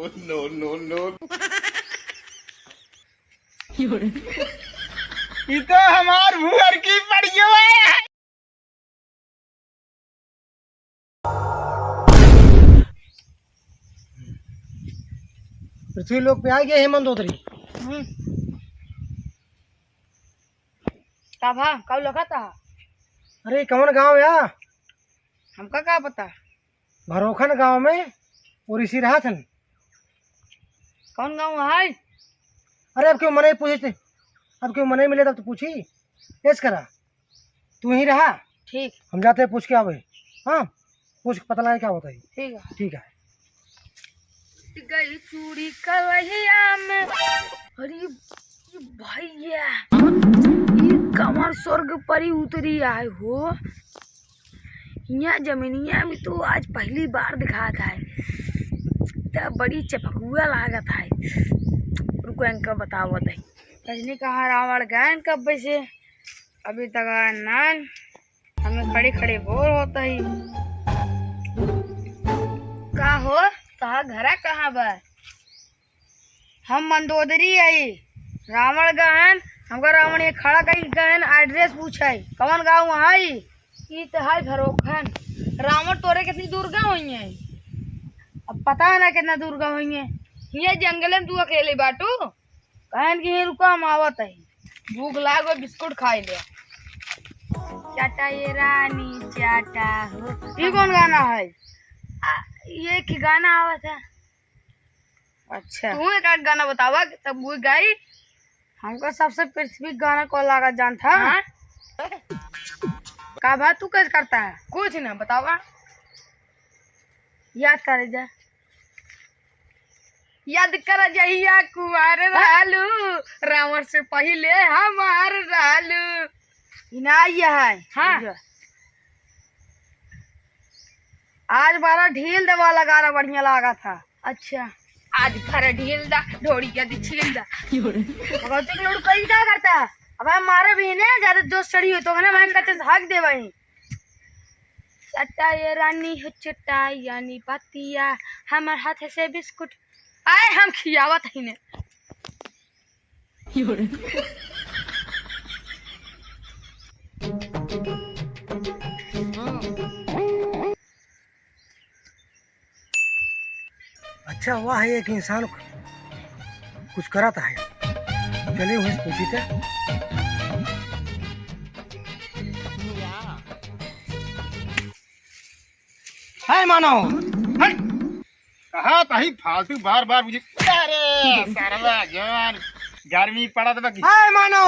No no no. ये तो हमार भूअर की पड़ियो है। पृथ्वी लोक पे आ गए हेमंत धोत्री। कब लगा था? अरे कौन गांव या? हमका क्या पता? भरोखन गांव में और इसी रहा थन। कौन गाँव है? अरे अब क्यों मने पूछे थे? अब क्यों मने मिले तब तो पूछी। ऐस करा तू ही रहा। ठीक हम जाते हैं पूछ के आवे। हाँ पूछ के पता लगा क्या होता है। ठीक है। ठीक है। गई चूड़ी कलहिया में। अरे ये भैया ये कमर स्वर्ग परी उतरी आए हो। यहाँ जमीनिया में तो आज पहली बार दिखा था। तब बड़ी चपकुआ लागत है। रुको इनका बताओ दे। रजनी कहाँ रावण गए कब से? अभी तक आया नान। हमें खड़े खड़े बोर होता ही। का हो कहा घरा कहाँ बा? हम मंदोदरी आई। रावण गहन हमका रावण ये खड़ा कहीं गहन एड्रेस पूछाई कौन गाँव है? ये तो है भरोखन। रावण तोरे कितनी दूर गाँव हुई है? अब पता है ना कितना दूर गाँव हुई है। ये जंगल में तू अकेले बाटू कहन की रुका हम आवत है। भूख लागो बिस्कुट खाई ले। चाटा ये रानी चाटा हो। ये कौन गाना है? ये की गाना आवत है? अच्छा तू एक गाना बतावा तब वो गाई। हमको सबसे पृथ्वी गाना को लगा जान था। हाँ? का बात तू कैसे करता है? कुछ ना बतावा। याद कर जा। याद कर जहिया कुआर रहलू रावण से पहले हमार रहलू। इनाया है। हाँ आज बारा ढील दवा लगा रहा बढ़िया लगा था। अच्छा आज खरा ढील दा ढोड़ी क्या दी छील दा। भगवती के लोग कई क्या करता है? अब हमारे भी ने ज्यादा जोश चढ़ी हो तो है ना मैं कहते हक दे वही। चट्टा ये रानी हो चट्टा यानी पतिया हमारे हाथ से बिस्कुट आए हम खियावत ही ने। अच्छा हुआ है एक इंसान कुछ कराता है। चलिए वहीं से पूछी थे। हाय मानो कहा ताही फालतू बार बार मुझे। अरे सरवा जवान गर्मी पड़ा तो बाकी। हाय मानो।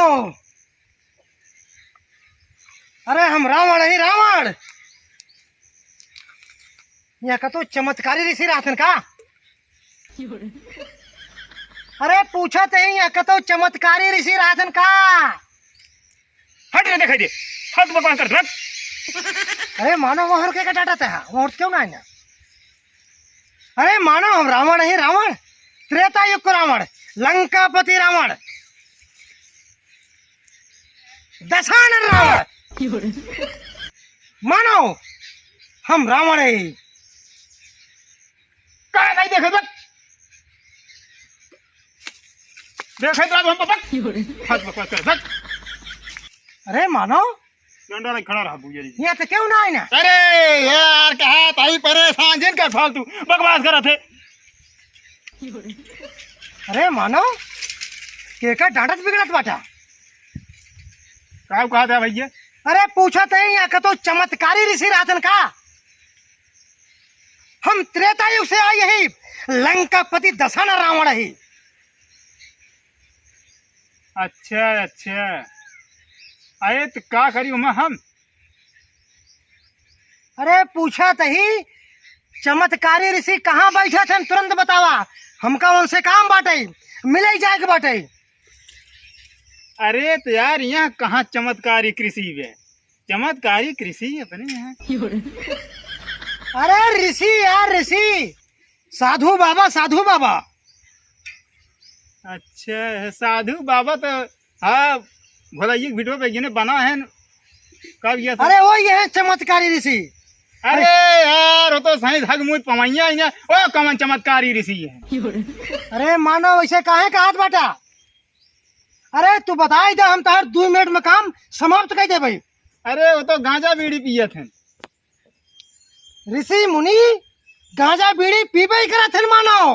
अरे हम रावण ही रावण। यहाँ का तो चमत्कारी ऋषि राथन का। अरे पूछा थे यहाँ का तो चमत्कारी ऋषि राथन का। हट ना दिखाई दे। हट बकवास कर रख। अरे मानो वहाँ के डाटा था वहाँ क्यों ना आया? अरे मानो हम रावण ही रावण त्रेता युग को रावण लंकापति रावण दशानन रावण। मानो हम रावण ही का नहीं देखे बक देखे तो हम बक हट बकवास कर रख। अरे मानो डंडा नहीं खड़ा रहा बुझे। यहाँ तो क्यों ना आया? अरे यार कहा ताही परेशान जिन का फालतू बकवास कर रहे थे। अरे मानो के का डांडत बिगड़त बाटा। का कहा था भैया? अरे पूछा थे यहाँ का तो चमत्कारी ऋषि राधन का। हम त्रेता युग से आए ही लंकापति दशानन रावण ही। अच्छा अच्छा अरे तो का करी उमा हम? अरे पूछा तही चमत्कारी ऋषि कहाँ बैठे थे तुरंत बतावा। हमका उनसे काम बाटे मिले ही जाए के बाटे। अरे तो यार यहाँ कहाँ चमत्कारी कृषि है? चमत्कारी कृषि अपने यहाँ। अरे ऋषि यार ऋषि साधु बाबा साधु बाबा। अच्छा साधु बाबा तो हाँ भला ये वीडियो पे जिन्हें बना है कब ये था? अरे वो ये है चमत्कारी ऋषि। अरे यार वो तो सही धग मुँह पवैया ही ना, ओ कमन चमत्कारी ऋषि है। अरे मानव ऐसे काहे का हाथ बाटा? अरे तू बताई दे, हम तार 2 मिनट में काम समाप्त कर दे भाई। अरे वो तो गांजा बीड़ी पिए थे। ऋषि मुनि गांजा बीड़ी पीबे ही करा थे मानव,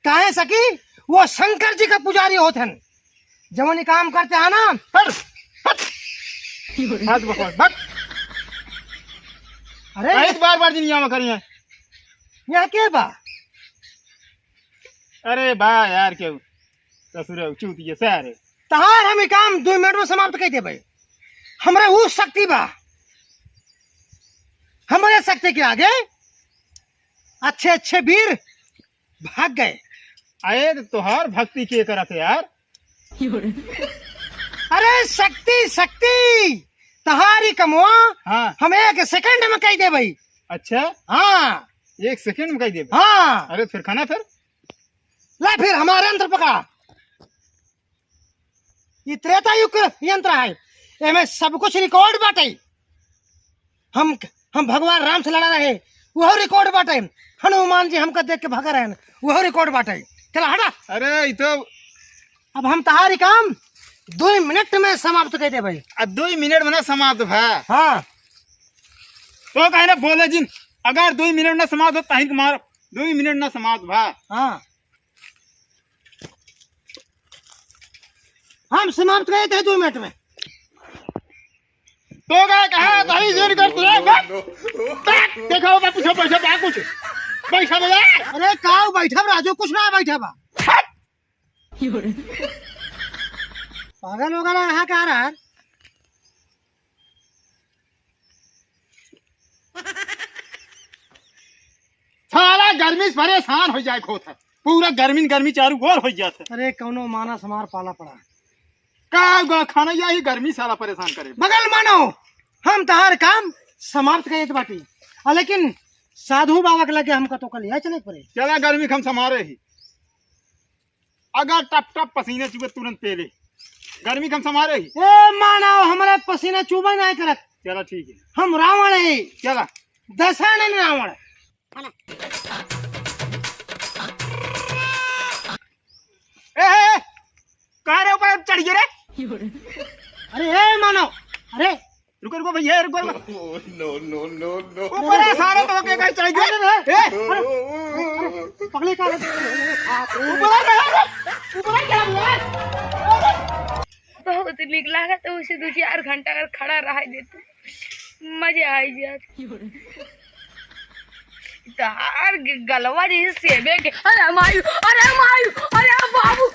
काहे सकी वो शंकर जी का पुजारी होते हैं। जब काम करते हैं ना, हट हट हट बकवास हट। अरे बार बार दुनिया में करिए। यहाँ के बा? अरे बा यार क्यों ससुर चूतिए सारे तहार हम काम 2 मिनट में समाप्त कर दे भाई। हमरे वो शक्ति बा, हमारे शक्ति के आगे अच्छे अच्छे वीर भाग गए। आए तो तुहार भक्ति के करत है यार। अरे शक्ति शक्ति तहारी कमवा हाँ हम 1 सेकंड में कह दे भाई। अच्छा हाँ 1 सेकंड में कह दे। हाँ अरे फिर खाना फिर ला, फिर हमारे यंत्र पकड़ा। ये त्रेता युग का यंत्र है, इसमें सब कुछ रिकॉर्ड बाटे। हम भगवान राम से लड़ा रहे, वह रिकॉर्ड बाटे। हनुमान जी हमको देख के भागा रहे, वह रिकॉर्ड बाटे। चला हटा। अरे ये तो अब हम तहारी काम 2 मिनट में समाप्त कर दे भाई। अब 2 मिनट में ना समाप्त भा। हाँ तो कहे ना बोले जिन अगर 2 मिनट ना समाप्त हो ताही मार 2 मिनट ना समाप्त भा। हाँ हम समाप्त गए थे 2 मिनट में। तो क्या कहा ताही जोर कर तू देखो मैं पूछो पैसा बा कुछ पैसा बा। अरे काऊ बैठा राजू, कुछ ना बैठा बा। पागल होगा ना, यहाँ क्या रहा है? सारा गर्मी से परेशान हो जाए खोता, पूरा गर्मी चारू गोर हो जाता। अरे कौनो माना समार पाला पड़ा। का खाना यही गर्मी सारा परेशान करे। बगल मानो हम तहार काम समाप्त करे बाटी, लेकिन साधु बाबा के लगे हमका तो कल यहाँ चले पड़े। चला गर्मी हम समारे ही, अगर टप टप पसीने चुके तुरंत पहले गर्मी हम समारे ही। ए मानो हमारे पसीना चुबा नहीं करत। चला ठीक है, हम रावण है। चला दशहरा रावण। कहाँ रे ऊपर चढ़ गए रे? अरे ए मानो, अरे रुको रुको भैया रुको नो नो नो नो ऊपर है सारे तो के कहीं चढ़ गए। पगले का बहुत निक लगा तो उसे 2-4 घंटा अगर खड़ा रह देते मजा आई जात। तार गलवा जैसे सेबे के। अरे मायू, अरे मायू, अरे बाबू,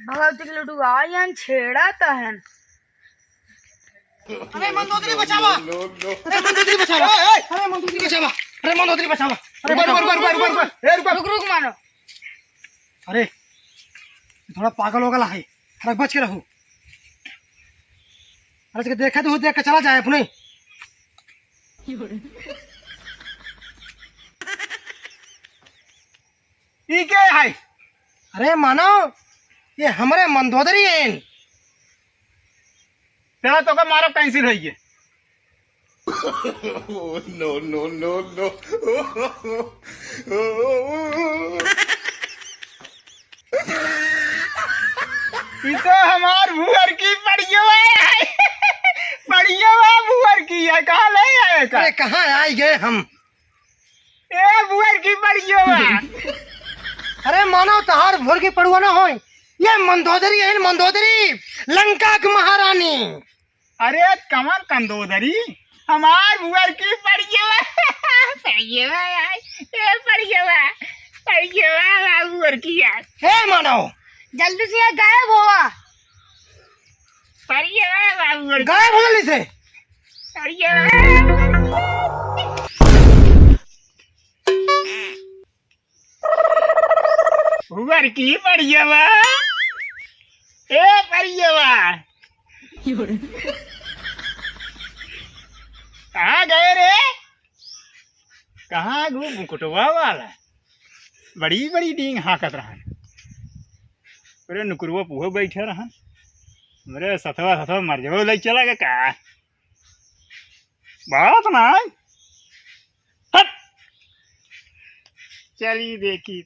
भगवती के लड्डू आयन छेड़ा तहन। अरे मंदोदरी बचावा, नो नो अरे मंदोदरी बचावा, अरे मंदोदरी बचावा, अरे मंदोदरी बचावा। अरे रुक रुक मानो। अरे थोड़ा पागल हो गया है, अरे बच के रहो। अरे देखा तो देख के चला जाए अपने। ये क्या है? अरे मानो ये हमारे मंदोदरी है। चला तो का मारो कैंसिल है ये। नो नो नो नो ये तो हमार भूअर की पड़ियो है। पड़ियो भूअर की है, कहाँ ले आए का? अरे कहाँ आई गए हम? ए भूअर की पड़ियो है। अरे मानो तहार भोर की पड़ुआ ना हो, ये मंदोदरी है, मंदोदरी लंका की महारानी। अरे कमल कंदोदरी हमार भूअर की पड़ियो है। पड़ियो है ये पड़ियो है भूअर की है। हे मानो जल्दी से यहाँ गायब हुआ। पड़ियो है भूअर गायब हो जल्दी से। पड़ियो है। भूअर की पड़ियो है। ए पड़ियो है। कहाँ गए रे? कहाँ गो मुकुटवा वाला बड़ी बड़ी डींग हाकत रहा। अरे नुकुरवा पूहो बैठे रहा। मेरे सथवा सथवा मर जाओ ले चला गया का। बात ना है। हट। चलिए देखी